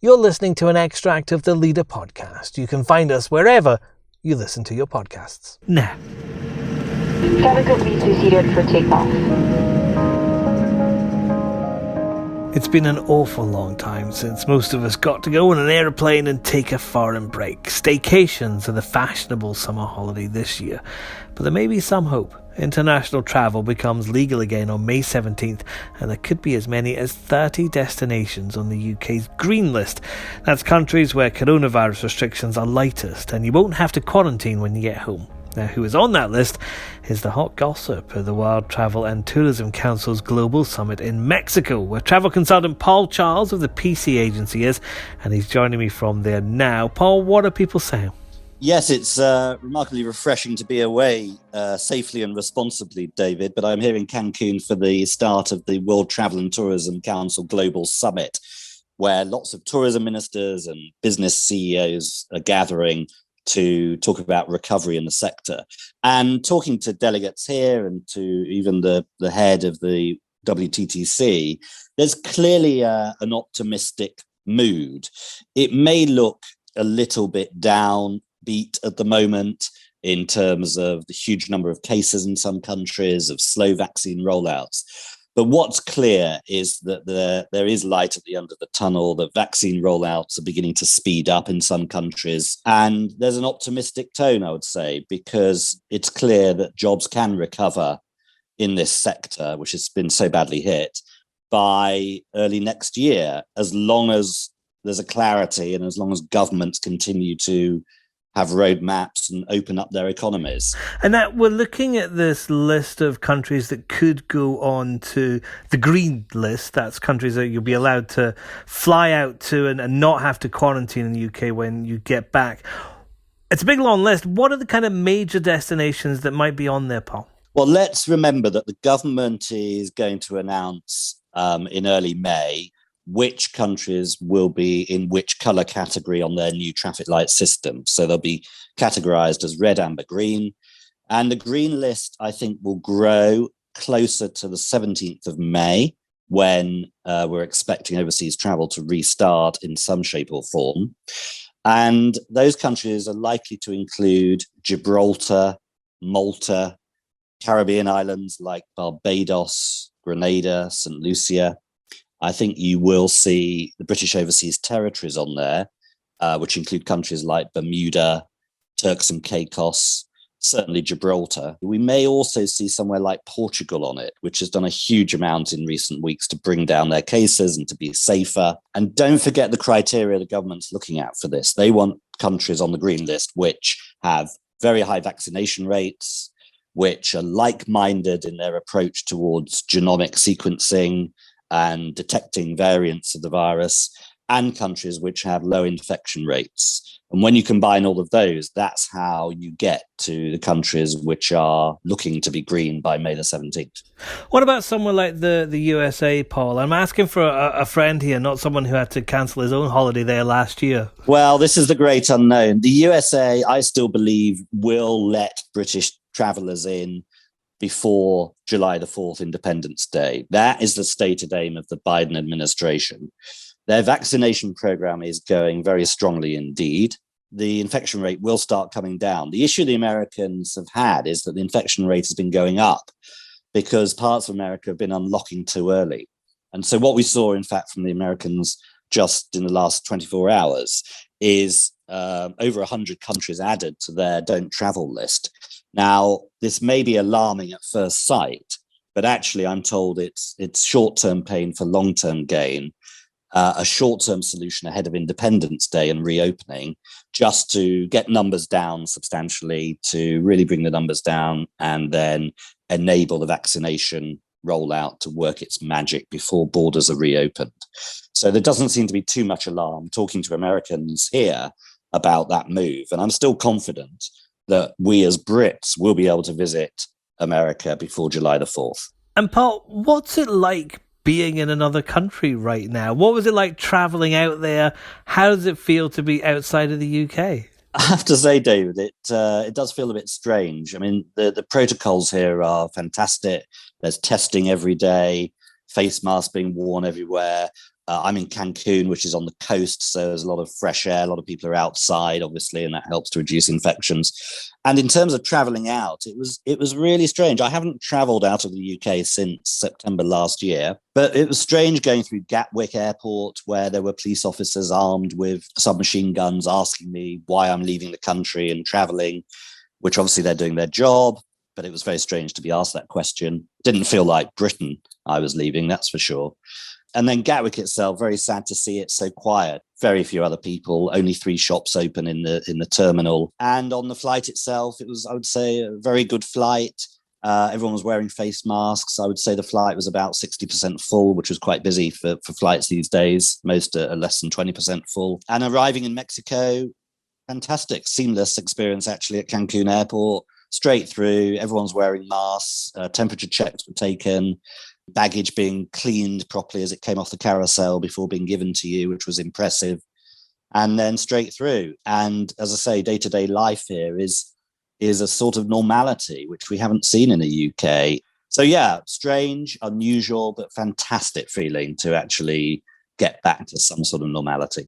You're listening to an extract of the Leader podcast. You can find us wherever you listen to your podcasts. Now. Cabin B2 for takeoff. It's been an awful long time since most of us got to go on an airplane and take a foreign break. Staycations are the fashionable summer holiday this year, but there may be some hope. International travel becomes legal again on May 17th, and there could be as many as 30 destinations on the UK's green list. That's countries where coronavirus restrictions are lightest, and you won't have to quarantine when you get home. Now, who is on that list is the hot gossip of the World Travel and Tourism Council's Global Summit in Mexico, where travel consultant Paul Charles of the PC Agency is, and he's joining me from there now. Paul, what are people saying? Yes, it's remarkably refreshing to be away safely and responsibly, David, but I'm here in Cancun for the start of the World Travel and Tourism Council Global Summit, where lots of tourism ministers and business CEOs are gathering to talk about recovery in the sector. And talking to delegates here and to even the head of the WTTC, there's clearly an optimistic mood. It may look a little bit downbeat at the moment in terms of the huge number of cases in some countries, of slow vaccine rollouts. But what's clear is that there is light at the end of the tunnel, that vaccine rollouts are beginning to speed up in some countries. And there's an optimistic tone, I would say, because it's clear that jobs can recover in this sector, which has been so badly hit, by early next year, as long as there's a clarity and as long as governments continue to have roadmaps and open up their economies. And that we're looking at this list of countries that could go on to the green list. That's countries that you'll be allowed to fly out to and not have to quarantine in the UK when you get back. It's a big, long list. What are the kind of major destinations that might be on there, Paul? Well, let's remember that the government is going to announce in early May which countries will be in which colour category on their new traffic light system. So they'll be categorised as red, amber, green. And the green list, I think, will grow closer to the 17th of May, when we're expecting overseas travel to restart in some shape or form. And those countries are likely to include Gibraltar, Malta, Caribbean islands like Barbados, Grenada, St. Lucia. I think you will see the British Overseas Territories on there, which include countries like Bermuda, Turks and Caicos, certainly Gibraltar. We may also see somewhere like Portugal on it, which has done a huge amount in recent weeks to bring down their cases and to be safer. And don't forget the criteria the government's looking at for this. They want countries on the green list which have very high vaccination rates, which are like-minded in their approach towards genomic sequencing and detecting variants of the virus, and countries which have low infection rates. And when you combine all of those, that's how you get to the countries which are looking to be green by May the 17th. What about somewhere like the USA, Paul? I'm asking for a friend here, not someone who had to cancel his own holiday there last year. Well, this is the great unknown. The USA, I still believe, will let British travellers in before July the 4th, Independence Day. That is the stated aim of the Biden administration. Their vaccination program is going very strongly indeed. The infection rate will start coming down. The issue the Americans have had is that the infection rate has been going up because parts of America have been unlocking too early. And so what we saw, in fact, from the Americans just in the last 24 hours is over 100 countries added to their don't travel list. Now, this may be alarming at first sight, but actually I'm told it's short-term pain for long-term gain, a short-term solution ahead of Independence Day and reopening, just to get numbers down substantially, to really bring the numbers down and then enable the vaccination rollout to work its magic before borders are reopened. So there doesn't seem to be too much alarm talking to Americans here about that move. And I'm still confident that we as Brits will be able to visit America before July the 4th. And Paul, what's it like being in another country right now? What was it like travelling out there? How does it feel to be outside of the UK? I have to say, David, it does feel a bit strange. I mean, the protocols here are fantastic. There's testing every day, face masks being worn everywhere. I'm in Cancun, which is on the coast, so there's a lot of fresh air. A lot of people are outside, obviously, and that helps to reduce infections. And in terms of traveling out, it was really strange. I haven't traveled out of the UK since September last year, but it was strange going through Gatwick Airport, where there were police officers armed with submachine guns asking me why I'm leaving the country and traveling, which obviously they're doing their job. But it was very strange to be asked that question. Didn't feel like Britain I was leaving, that's for sure. And then Gatwick itself, very sad to see it so quiet. Very few other people, only 3 shops open in the terminal. And on the flight itself, it was, I would say, a very good flight. Everyone was wearing face masks. I would say the flight was about 60% full, which was quite busy for flights these days. Most are less than 20% full. And arriving in Mexico, fantastic, seamless experience actually at Cancun Airport. Straight through, everyone's wearing masks, temperature checks were taken, baggage being cleaned properly as it came off the carousel before being given to you, which was impressive, and then straight through. And as I say, day-to-day life here is a sort of normality, which we haven't seen in the UK. So yeah, strange, unusual, but fantastic feeling to actually get back to some sort of normality.